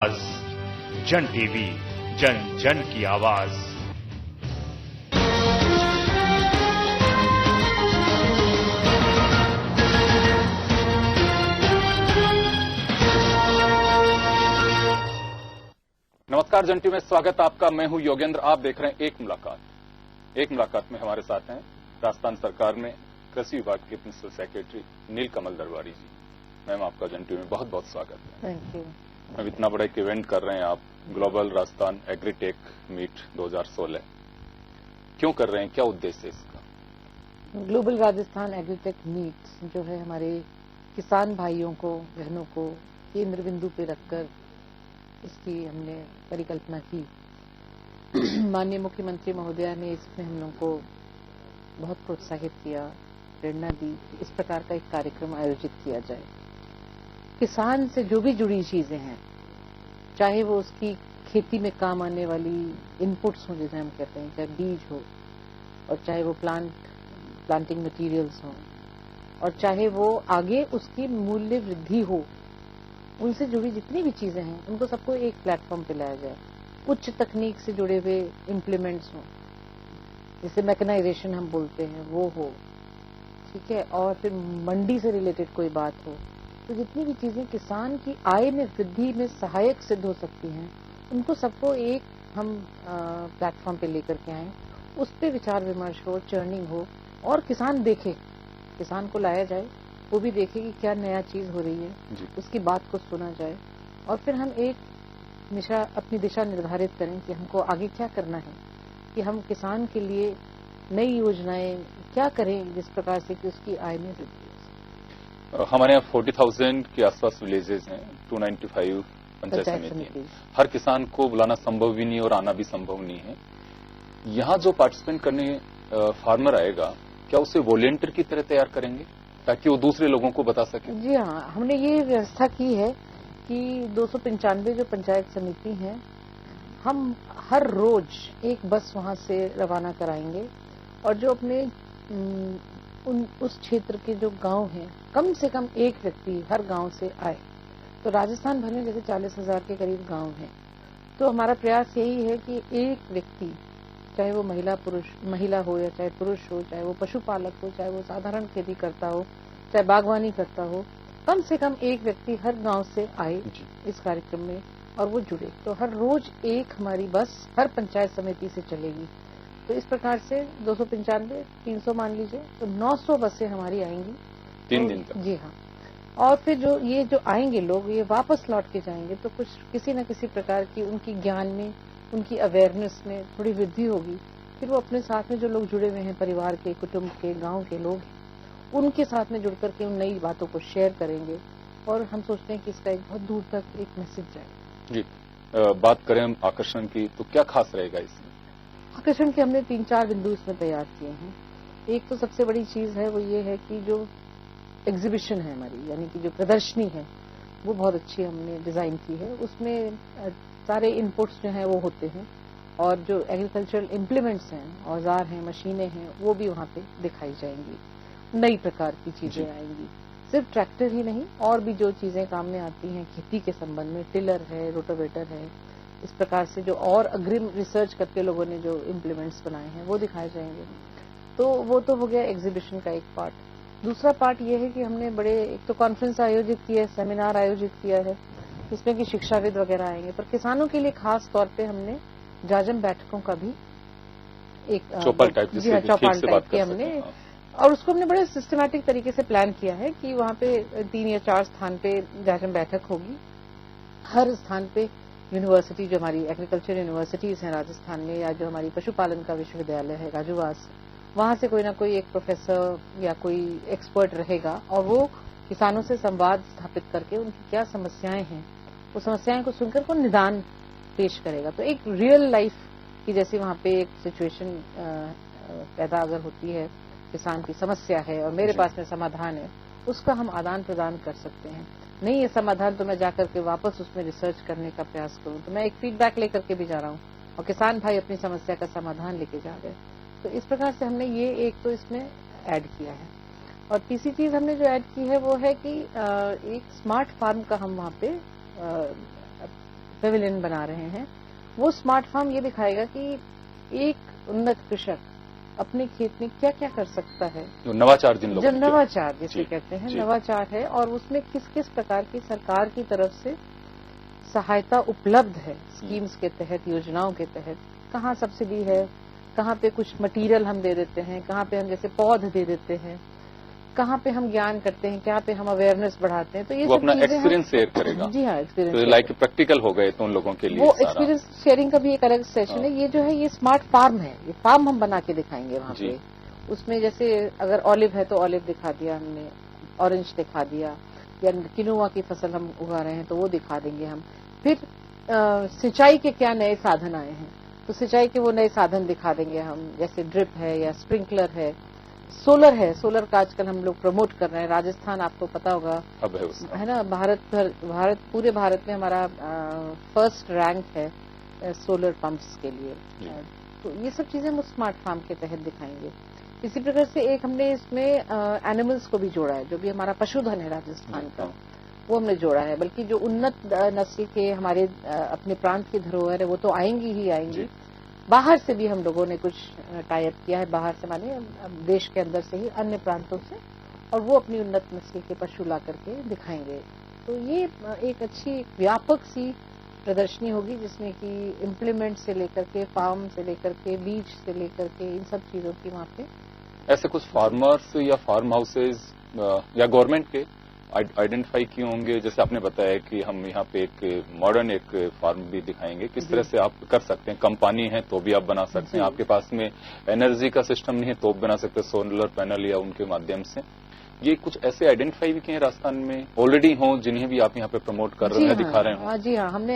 जन टीवी, जन जन की आवाज। नमस्कार, जन टीवी में स्वागत आपका। मैं हूं योगेंद्र। आप देख रहे हैं एक मुलाकात में हमारे साथ हैं राजस्थान सरकार में कृषि विभाग के प्रिंसिपल सेक्रेटरी नीलकमल दरबारी जी। मैम, आपका जन टीवी में बहुत बहुत स्वागत है। Thank you. मैम, इतना बड़ा एक इवेंट कर रहे हैं आप, ग्लोबल राजस्थान एग्रीटेक मीट 2016, क्यों कर रहे हैं, क्या उद्देश्य है इसका? ग्लोबल राजस्थान एग्रीटेक मीट जो है हमारे किसान भाइयों को, बहनों को केंद्र बिंदु पे रखकर इसकी हमने परिकल्पना की। माननीय मुख्यमंत्री महोदया ने इसमें हम लोगों को बहुत प्रोत्साहित किया, प्रेरणा दी कि इस प्रकार का एक कार्यक्रम आयोजित किया जाए। किसान से जो भी जुड़ी चीजें हैं, चाहे वो उसकी खेती में काम आने वाली इनपुट्स हो, जैसे हम कहते हैं, चाहे बीज हो, और चाहे वो प्लांटिंग मटेरियल्स हो, और चाहे वो आगे उसकी मूल्य वृद्धि हो, उनसे जुड़ी जितनी भी चीजें हैं उनको सबको एक प्लेटफॉर्म पे लाया जाए। उच्च तकनीक से जुड़े हुए इम्प्लीमेंट्स हो, जैसे मैकेनाइजेशन हम बोलते हैं, वो हो, ठीक है, और फिर मंडी से रिलेटेड कोई बात हो, तो जितनी भी चीजें किसान की आय में वृद्धि में सहायक सिद्ध हो सकती हैं, उनको सबको एक हम प्लेटफॉर्म पे लेकर के आए। उस पे विचार विमर्श हो, चर्निंग हो, और किसान देखे, किसान को लाया जाए, वो भी देखे कि क्या नया चीज हो रही है, उसकी बात को सुना जाए, और फिर हम एक अपनी दिशा निर्धारित करें कि हमको आगे क्या करना है, कि हम किसान के लिए नई योजनाएं क्या करें जिस प्रकार से कि उसकी आय में वृद्धि हो। हमारे यहाँ 40,000 के आसपास विलेजेस हैं, 295 पंचायत समिति हैं। हर किसान को बुलाना संभव भी नहीं और आना भी संभव नहीं है। यहाँ जो पार्टिसिपेंट करने फार्मर आएगा, क्या उसे वॉलेंटियर की तरह तैयार करेंगे ताकि वो दूसरे लोगों को बता सके? जी हाँ, हमने ये व्यवस्था की है कि 295 जो पंचायत समिति हैं, हम हर रोज एक बस वहां से रवाना कराएंगे, और जो अपने उस क्षेत्र के जो गांव हैं, कम से कम एक व्यक्ति हर गांव से आए। तो राजस्थान भर में जैसे 40,000 के करीब गांव हैं, तो हमारा प्रयास यही है कि एक व्यक्ति, चाहे वो महिला हो या चाहे पुरुष हो, चाहे वो पशुपालक हो, चाहे वो साधारण खेती करता हो, चाहे बागवानी करता हो, कम से कम एक व्यक्ति हर गांव से आए इस कार्यक्रम में और वो जुड़े। तो हर रोज एक हमारी बस हर पंचायत समिति से चलेगी। तो इस प्रकार से 295, 300 मान लीजिए, तो 900 बसें हमारी आएंगी 3 दिन तक। जी हाँ। और फिर जो आएंगे लोग, ये वापस लौट के जाएंगे, तो कुछ किसी न किसी प्रकार की उनकी ज्ञान में, उनकी अवेयरनेस में थोड़ी वृद्धि होगी। फिर वो अपने साथ में जो लोग जुड़े हुए हैं, परिवार के, कुटुंब के, गांव के लोग, उनके साथ में जुड़ करके उन नई बातों को शेयर करेंगे, और हम सोचते हैं कि इसका एक बहुत दूर तक एक मैसेज जाए। जी, बात करें हम आकर्षण की, तो क्या खास रहेगा इसमें? आकर्षण के हमने 3-4 बिंदु इसमें तैयार किए हैं। एक तो सबसे बड़ी चीज है, वो ये है कि जो एग्जीबिशन है हमारी, यानी कि जो प्रदर्शनी है, वो बहुत अच्छी हमने डिजाइन की है। उसमें सारे इनपुट्स जो हैं वो होते हैं, और जो एग्रीकल्चरल इम्प्लीमेंट्स हैं, औजार हैं, मशीनें हैं, वो भी वहाँ पे दिखाई जाएंगी। नई प्रकार की चीजें आएंगी, सिर्फ ट्रैक्टर ही नहीं, और भी जो चीजें काम में आती हैं खेती के संबंध में, टिलर है, रोटावेटर है, इस प्रकार से जो और अग्रिम रिसर्च करके लोगों ने जो इम्प्लीमेंट्स बनाए हैं वो दिखाए जाएंगे। तो वो तो हो गया एग्जीबिशन का एक पार्ट। दूसरा पार्ट ये है कि हमने एक तो कॉन्फ्रेंस आयोजित किया है, सेमिनार आयोजित किया है, जिसमें कि शिक्षाविद वगैरह आएंगे, पर किसानों के लिए खास तौर पे हमने जाजम बैठकों का भी एक चौपाल टाइप के हमने, और उसको हमने बड़े सिस्टमैटिक तरीके से प्लान किया है कि वहाँ पे 3 या 4 स्थान पे जाजम बैठक होगी। हर स्थान पे यूनिवर्सिटी, जो हमारी एग्रीकल्चर यूनिवर्सिटीज हैं राजस्थान में, या जो हमारी पशुपालन का विश्वविद्यालय है गाजुवास, वहां से कोई ना कोई एक प्रोफेसर या कोई एक्सपर्ट रहेगा, और वो किसानों से संवाद स्थापित करके उनकी क्या समस्याएं हैं, वो समस्याएं को सुनकर को निदान पेश करेगा। तो एक रियल लाइफ की जैसे वहां पे एक सिचुएशन पैदा अगर होती है, किसान की समस्या है और मेरे पास में समाधान है, उसका हम आदान प्रदान कर सकते हैं। नहीं है समाधान तो मैं जाकर के वापस उसमें रिसर्च करने का प्रयास करूं, तो मैं एक फीडबैक लेकर के भी जा रहा हूं, और किसान भाई अपनी समस्या का समाधान लेके जा रहे हैं। तो इस प्रकार से हमने ये एक तो इसमें ऐड किया है। और तीसरी चीज हमने जो ऐड की है वो है कि एक स्मार्ट फार्म का हम वहाँ पे पेविलियन बना रहे हैं, वो स्मार्ट फार्म ये दिखाएगा कि एक उन्नत कृषक अपने खेत में क्या क्या कर सकता है। जो नवाचार जिन लोगों जब ने नवाचार जिसे कहते हैं, जी। नवाचार है, और उसमें किस किस प्रकार की सरकार की तरफ से सहायता उपलब्ध है स्कीम्स के तहत, योजनाओं के तहत, कहाँ सब्सिडी है, कहाँ पे कुछ मटेरियल हम दे देते हैं, कहाँ पे हम जैसे पौध दे देते हैं, कहाँ पे हम ज्ञान करते हैं, कहाँ पे हम अवेयरनेस बढ़ाते हैं। तो ये वो सब अपना चीजें एक्सपीरियंस शेयर करेगा। जी हाँ, एक्सपीरियंस तो लाइक प्रैक्टिकल हो गए तो उन लोगों के लिए वो सारा। एक्सपीरियंस शेयरिंग का भी एक अलग सेशन है। ये जो है ये स्मार्ट फार्म है, ये फार्म हम बना के दिखाएंगे वहाँ जी। पे। उसमें जैसे अगर ऑलिव है तो ऑलिव दिखा दिया हमने, ऑरेंज दिखा दिया, या किनुआ की फसल हम उगा रहे हैं तो वो दिखा देंगे हम। फिर सिंचाई के क्या नए साधन आए हैं, तो सिंचाई के वो नए साधन दिखा देंगे हम, जैसे ड्रिप है या स्प्रिंकलर है, सोलर है। सोलर का आजकल हम लोग प्रमोट कर रहे हैं। राजस्थान आपको पता होगा, अब है उसका, है ना, पूरे भारत में हमारा फर्स्ट रैंक है सोलर पंप्स के लिए। तो ये सब चीजें हम स्मार्ट फार्म के तहत दिखाएंगे। इसी प्रकार से एक हमने इसमें एनिमल्स को भी जोड़ा है, जो भी हमारा पशुधन है राजस्थान का, वो हमने जोड़ा है। बल्कि जो उन्नत नस्ल के हमारे अपने प्रांत की धरोहर है वो तो आएंगी ही आएंगी, बाहर से भी हम लोगों ने कुछ टाई अप किया है, बाहर से माने देश के अंदर से ही अन्य प्रांतों से, और वो अपनी उन्नत नस्ल के पशु ला करके दिखाएंगे। तो ये एक अच्छी व्यापक सी प्रदर्शनी होगी, जिसमें कि इम्प्लीमेंट से लेकर के, फार्म से लेकर के, बीज से लेकर के, इन सब चीजों की वहाँ पे। ऐसे कुछ फार्मर्स या फार्म हाउसेज या गवर्नमेंट के आइडेंटिफाई किए होंगे, जैसे आपने बताया कि हम यहाँ पे एक मॉडर्न एक फार्म भी दिखाएंगे, किस तरह से आप कर सकते हैं। कम पानी है तो भी आप बना सकते हैं, आपके पास में एनर्जी का सिस्टम नहीं है तो भी बना सकते हैं, सोलर पैनल या उनके माध्यम से। ये कुछ ऐसे आइडेंटिफाई भी किए हैं राजस्थान में ऑलरेडी हों, जिन्हें भी आप यहाँ पे प्रमोट कर रहे हैं, दिखा रहे हो? जी हाँ, हमने